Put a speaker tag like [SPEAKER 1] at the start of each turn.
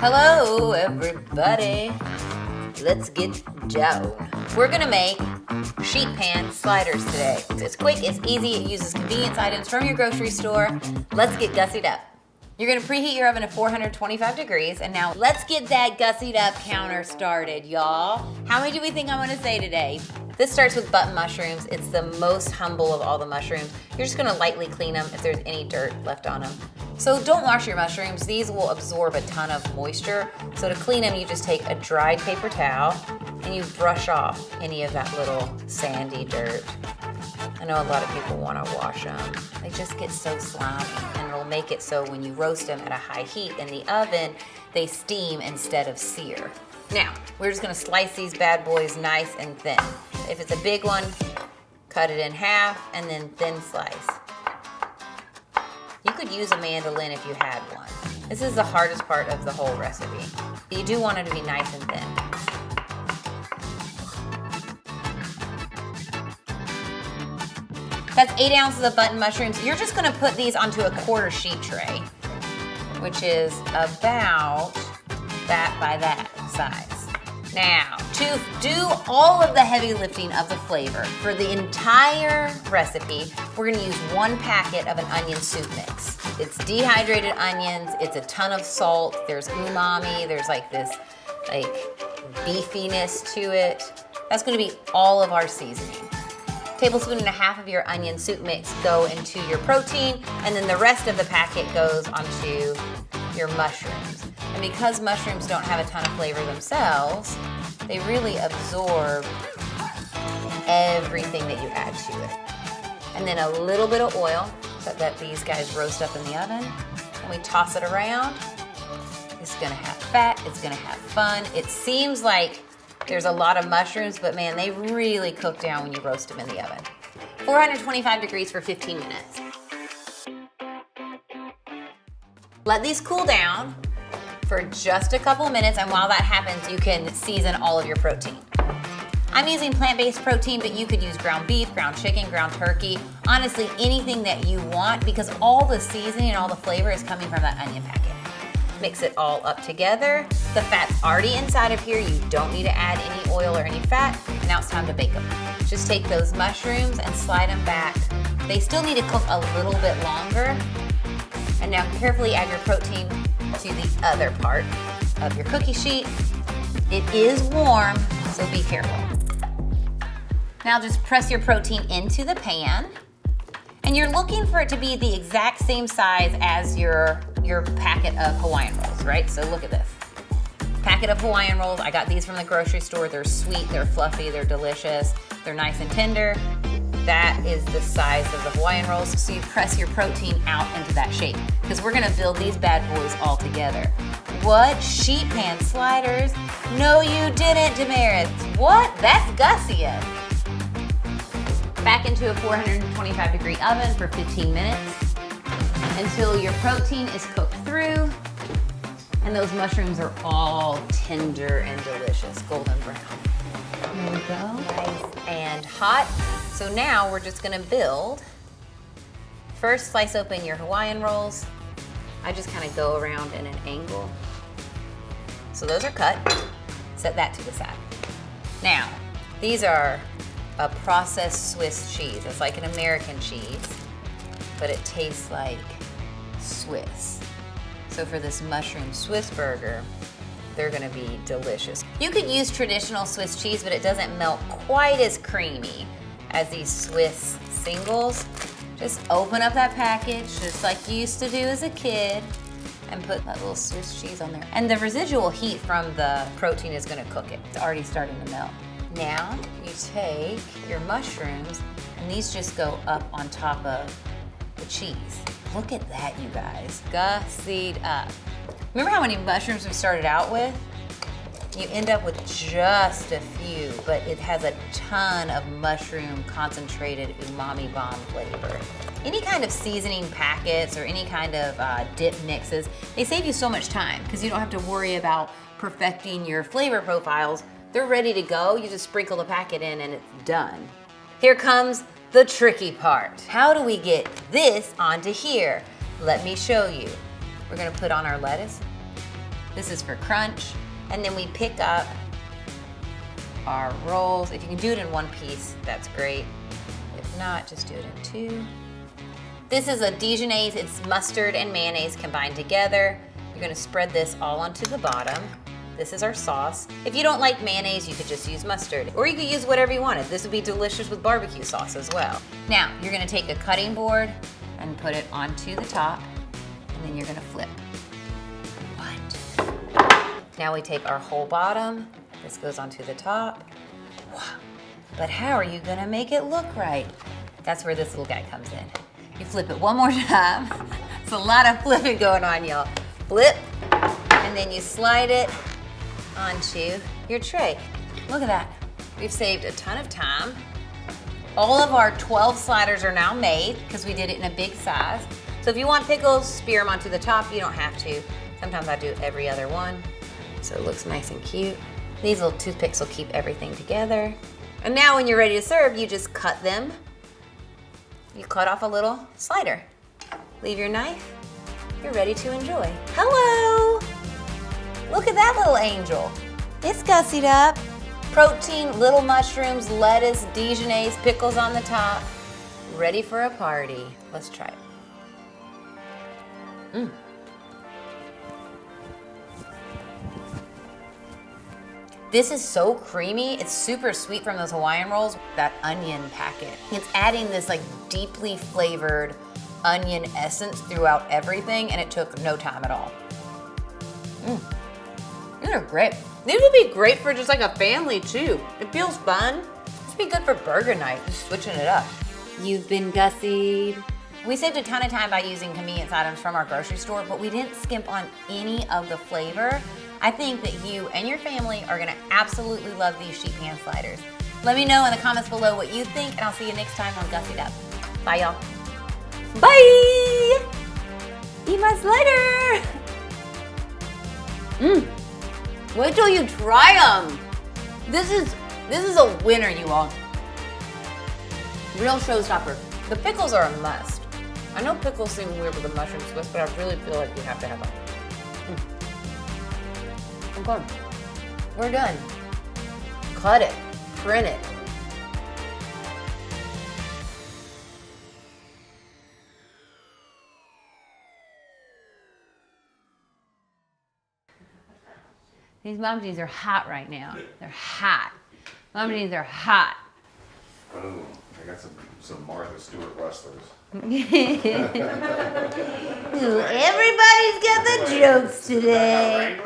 [SPEAKER 1] Hello, everybody. Let's get down. We're gonna make sheet pan sliders today. It's quick, it's easy, it uses convenience items from your grocery store. Let's get gussied up. You're gonna preheat your oven to 425 degrees, and now let's get that gussied up counter started, y'all. How many do we think I'm gonna say today? This starts with button mushrooms. It's the most humble of all the mushrooms. You're just gonna lightly clean them if there's any dirt left on them. So don't wash your mushrooms. These will absorb a ton of moisture. So to clean them, you just take a dried paper towel and you brush off any of that little sandy dirt. I know a lot of people wanna wash them. They just get so slimy, and it'll make it so when you roast them at a high heat in the oven, they steam instead of sear. Now, we're just gonna slice these bad boys nice and thin. If it's a big one, cut it in half and then thin slice. You could use a mandolin if you had one. This is the hardest part of the whole recipe. You do want it to be nice and thin. That's 8 ounces of button mushrooms. You're just gonna put these onto a quarter sheet tray, which is about that by that size. Now, to do all of the heavy lifting of the flavor for the entire recipe, we're gonna use 1 packet of an onion soup mix. It's dehydrated onions, it's a ton of salt, there's umami, there's like this beefiness to it. That's gonna be all of our seasoning. 1.5 tablespoons of your onion soup mix go into your protein, and then the rest of the packet goes onto your mushrooms. And because mushrooms don't have a ton of flavor themselves, they really absorb everything that you add to it. And then a little bit of oil so that these guys roast up in the oven. And we toss it around. It's gonna have fat, it's gonna have fun. It seems like there's a lot of mushrooms, but man, they really cook down when you roast them in the oven. 425 degrees for 15 minutes. Let these cool down for just a couple minutes, and while that happens, you can season all of your protein. I'm using plant-based protein, but you could use ground beef, ground chicken, ground turkey, honestly, anything that you want, because all the seasoning and all the flavor is coming from that onion packet. Mix it all up together. The fat's already inside of here. You don't need to add any oil or any fat, and now it's time to bake them. Just take those mushrooms and slide them back. They still need to cook a little bit longer. And now carefully add your protein to the other part of your cookie sheet. It is warm, so be careful. Now just press your protein into the pan, and you're looking for it to be the exact same size as your packet of Hawaiian rolls, right? So look at this. Packet of Hawaiian rolls, I got these from the grocery store. They're sweet, they're fluffy, they're delicious, they're nice and tender. That is the size of the Hawaiian rolls, so you press your protein out into that shape, because we're gonna build these bad boys all together. What? Sheet pan sliders? No, you didn't, Damaris. What? That's Gussied. Back into a 425 degree oven for 15 minutes until your protein is cooked through and those mushrooms are all tender and delicious, golden brown. There we go. Nice and hot. So now we're just gonna build. First, slice open your Hawaiian rolls. I just kind of go around in an angle. So those are cut. Set that to the side. Now, these are a processed Swiss cheese. It's like an American cheese, but it tastes like Swiss. So for this mushroom Swiss burger, they're gonna be delicious. You could use traditional Swiss cheese, but it doesn't melt quite as creamy as these Swiss singles. Just open up that package, just like you used to do as a kid, and put that little Swiss cheese on there. And the residual heat from the protein is gonna cook it. It's already starting to melt. Now, you take your mushrooms, and these just go up on top of the cheese. Look at that, you guys. Gussied up. Remember how many mushrooms we started out with? You end up with just a few, but it has a ton of mushroom concentrated umami bomb flavor. Any kind of seasoning packets or any kind of dip mixes, they save you so much time because you don't have to worry about perfecting your flavor profiles. They're ready to go. You just sprinkle the packet in and it's done. Here comes the tricky part. How do we get this onto here? Let me show you. We're gonna put on our lettuce. This is for crunch. And then we pick up our rolls. If you can do it in one piece, that's great. If not, just do it in two. This is a Dijonnaise. It's mustard and mayonnaise combined together. You're gonna spread this all onto the bottom. This is our sauce. If you don't like mayonnaise, you could just use mustard, or you could use whatever you wanted. This would be delicious with barbecue sauce as well. Now, you're gonna take a cutting board and put it onto the top, and then you're gonna flip. What? Now we take our whole bottom. This goes onto the top. Wow. But how are you gonna make it look right? That's where this little guy comes in. You flip it one more time. It's a lot of flipping going on, y'all. Flip, and then you slide it onto your tray. Look at that. We've saved a ton of time. All of our 12 sliders are now made because we did it in a big size. So if you want pickles, spear them onto the top. You don't have to. Sometimes I do every other one. So it looks nice and cute. These little toothpicks will keep everything together. And now when you're ready to serve, you just cut them. You cut off a little slider. Leave your knife. You're ready to enjoy. Hello! Look at that little angel. It's gussied up. Protein, little mushrooms, lettuce, Dijonnaise, pickles on the top. Ready for a party. Let's try it. This is so creamy. It's super sweet from those Hawaiian rolls. That onion packet. It's adding this like deeply flavored onion essence throughout everything, and it took no time at all. These are great. These would be great for just like a family too. It feels fun. This would be good for burger night, just switching it up. You've been gussied. We saved a ton of time by using convenience items from our grocery store, but we didn't skimp on any of the flavor. I think that you and your family are gonna absolutely love these sheet pan sliders. Let me know in the comments below what you think, and I'll see you next time on Gussied Up. Bye, y'all. Bye! Eat my slider! Wait till you try them. This is a winner, you all. Real showstopper. The pickles are a must. I know pickles seem weird with the mushroom Swiss, but I really feel like you have to have them. Okay, we're done. Cut it, print it. These mom jeans are hot right now. They're hot. Mom jeans are hot.
[SPEAKER 2] Oh, I got some Martha Stewart wrestlers.
[SPEAKER 1] Everybody's got the jokes today.